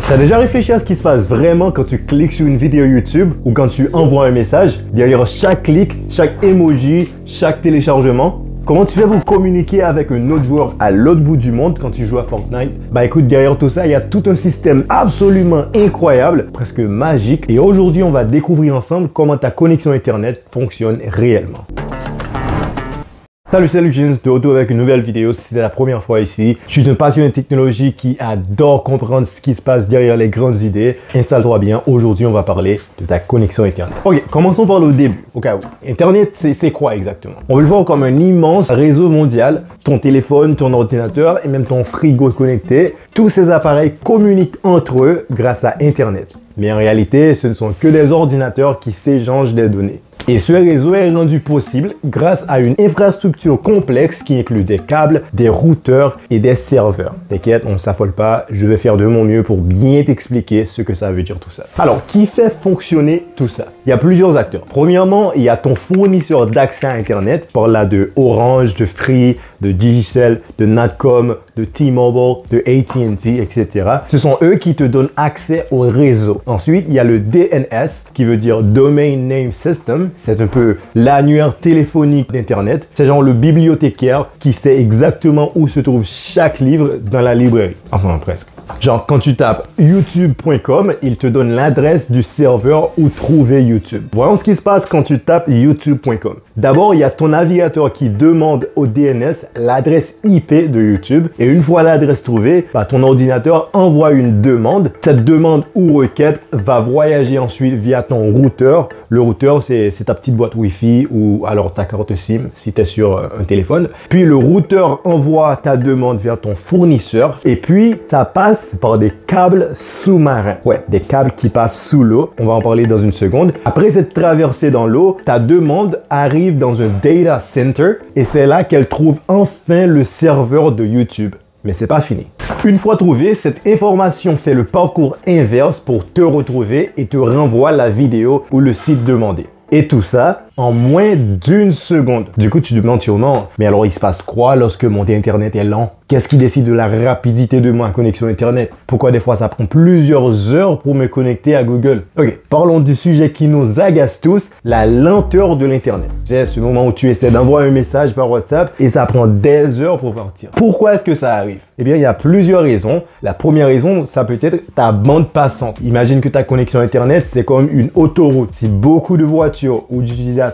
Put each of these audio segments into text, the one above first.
T'as déjà réfléchi à ce qui se passe vraiment quand tu cliques sur une vidéo YouTube ou quand tu envoies un message? Derrière chaque clic, chaque emoji, chaque téléchargement? Comment tu fais pour communiquer avec un autre joueur à l'autre bout du monde quand tu joues à Fortnite? Bah écoute, derrière tout ça, il y a tout un système absolument incroyable, presque magique. Et aujourd'hui, on va découvrir ensemble comment ta connexion Internet fonctionne réellement. Salut, je te retrouve avec une nouvelle vidéo. Si c'est la première fois ici, je suis un passionné de technologie qui adore comprendre ce qui se passe derrière les grandes idées. Installe-toi bien, aujourd'hui on va parler de ta connexion Internet. Ok, commençons par le début, au cas où. Internet, c'est quoi exactement? On veut le voir comme un immense réseau mondial. Ton téléphone, ton ordinateur et même ton frigo connecté, tous ces appareils communiquent entre eux grâce à Internet. Mais en réalité, ce ne sont que des ordinateurs qui s'échangent des données. Et ce réseau est rendu possible grâce à une infrastructure complexe qui inclut des câbles, des routeurs et des serveurs. T'inquiète, on ne s'affole pas, je vais faire de mon mieux pour bien t'expliquer ce que ça veut dire tout ça. Alors, qui fait fonctionner tout ça? Il y a plusieurs acteurs. Premièrement, il y a ton fournisseur d'accès à Internet. Par là de Orange, de Free, de Digicel, de Natcom, de T-Mobile, de AT&T, etc. Ce sont eux qui te donnent accès au réseau. Ensuite, il y a le DNS, qui veut dire Domain Name System. C'est un peu l'annuaire téléphonique d'Internet. C'est genre le bibliothécaire qui sait exactement où se trouve chaque livre dans la librairie. Enfin, presque. Genre, quand tu tapes youtube.com, il te donne l'adresse du serveur où trouver YouTube. Voyons ce qui se passe quand tu tapes youtube.com. D'abord, il y a ton navigateur qui demande au DNS l'adresse IP de YouTube. Et une fois l'adresse trouvée, ton ordinateur envoie une demande. Cette demande ou requête va voyager ensuite via ton routeur. Le routeur, c'est ta petite boîte Wi-Fi ou alors ta carte SIM si tu es sur un téléphone. Puis le routeur envoie ta demande vers ton fournisseur. Et puis, ça passe par des câbles sous-marins. Ouais, des câbles qui passent sous l'eau. On va en parler dans une seconde. Après cette traversée dans l'eau, ta demande arrive dans un data center et c'est là qu'elle trouve enfin le serveur de YouTube. Mais c'est pas fini. Une fois trouvé, cette information fait le parcours inverse pour te retrouver et te renvoie la vidéo ou le site demandé. Et tout ça en moins d'une seconde. Du coup, tu te demandes sûrement, mais alors il se passe quoi lorsque mon Internet est lent? Qu'est-ce qui décide de la rapidité de ma connexion Internet? Pourquoi des fois ça prend plusieurs heures pour me connecter à Google? Ok, parlons du sujet qui nous agace tous, la lenteur de l'Internet. C'est ce moment où tu essaies d'envoyer un message par WhatsApp et ça prend des heures pour partir. Pourquoi est-ce que ça arrive? Eh bien, il y a plusieurs raisons. La première raison, ça peut être ta bande passante. Imagine que ta connexion Internet, c'est comme une autoroute. Si beaucoup de voitures ou d'utilisateurs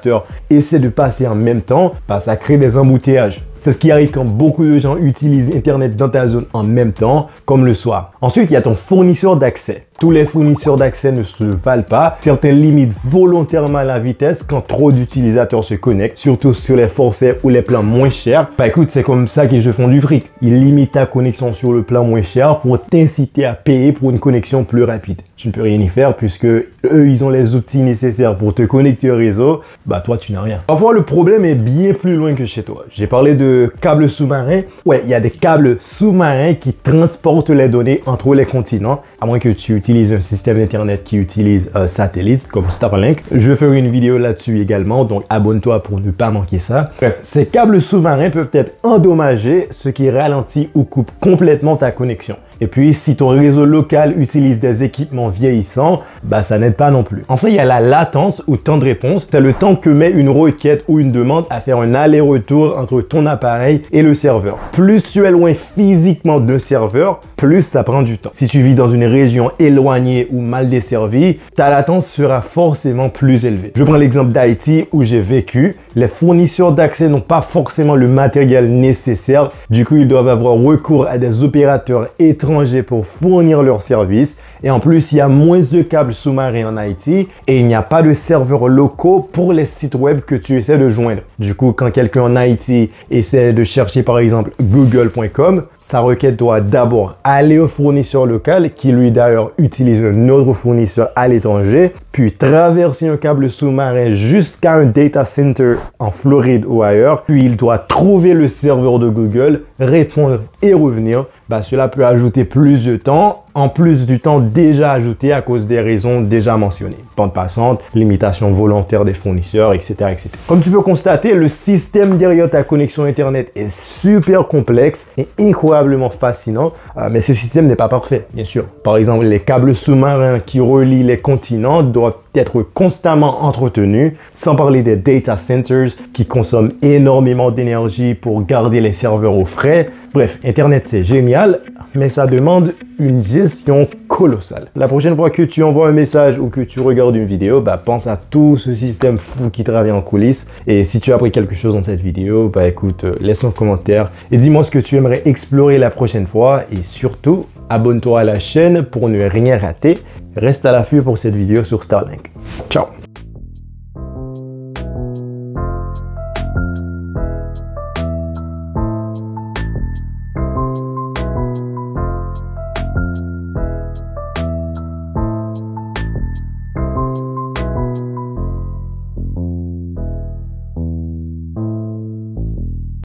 essaient de passer en même temps, ça crée des embouteillages. C'est ce qui arrive quand beaucoup de gens utilisent Internet dans ta zone en même temps, comme le soir. Ensuite, il y a ton fournisseur d'accès. Tous les fournisseurs d'accès ne se valent pas. Certains limitent volontairement la vitesse quand trop d'utilisateurs se connectent, surtout sur les forfaits ou les plans moins chers. Écoute, c'est comme ça qu'ils se font du fric. Ils limitent ta connexion sur le plan moins cher pour t'inciter à payer pour une connexion plus rapide. Tu ne peux rien y faire puisque eux, ils ont les outils nécessaires pour te connecter au réseau. Toi, tu n'as rien. Parfois, le problème est bien plus loin que chez toi. J'ai parlé de câbles sous-marins. Ouais, il y a des câbles sous-marins qui transportent les données entre les continents, à moins que tu utilises un système d'internet qui utilise satellite comme Starlink. Je vais faire une vidéo là-dessus également, donc abonne-toi pour ne pas manquer ça. Bref, ces câbles sous-marins peuvent être endommagés, ce qui ralentit ou coupe complètement ta connexion. Et puis, si ton réseau local utilise des équipements vieillissants, ça n'aide pas non plus. Enfin, il y a la latence ou temps de réponse. C'est le temps que met une requête ou une demande à faire un aller-retour entre ton appareil et le serveur. Plus tu es loin physiquement d'un serveur, plus ça prend du temps. Si tu vis dans une région éloignée ou mal desservie, ta latence sera forcément plus élevée. Je prends l'exemple d'Haïti où j'ai vécu. Les fournisseurs d'accès n'ont pas forcément le matériel nécessaire. Du coup, ils doivent avoir recours à des opérateurs étrangers pour fournir leurs services. Et en plus, il y a moins de câbles sous-marins en Haïti et il n'y a pas de serveurs locaux pour les sites web que tu essaies de joindre. Du coup, quand quelqu'un en Haïti essaie de chercher par exemple google.com, sa requête doit d'abord aller au fournisseur local qui lui d'ailleurs utilise un autre fournisseur à l'étranger, puis traverser un câble sous-marin jusqu'à un data center en Floride ou ailleurs, puis il doit trouver le serveur de Google, répondre et revenir. Cela peut ajouter plus de temps en plus du temps déjà ajouté à cause des raisons déjà mentionnées. Bande passante, limitation volontaire des fournisseurs, etc., etc. Comme tu peux constater, le système derrière ta connexion Internet est super complexe et incroyablement fascinant, mais ce système n'est pas parfait, bien sûr. Par exemple, les câbles sous-marins qui relient les continents doivent être constamment entretenus, sans parler des data centers qui consomment énormément d'énergie pour garder les serveurs au frais. Bref, Internet c'est génial, mais ça demande une gestion colossale. La prochaine fois que tu envoies un message ou que tu regardes une vidéo, pense à tout ce système fou qui travaille en coulisses. Et si tu as appris quelque chose dans cette vidéo, écoute, laisse-moi un commentaire et dis-moi ce que tu aimerais explorer la prochaine fois. Et surtout, abonne-toi à la chaîne pour ne rien rater. Reste à l'affût pour cette vidéo sur Starlink. Ciao!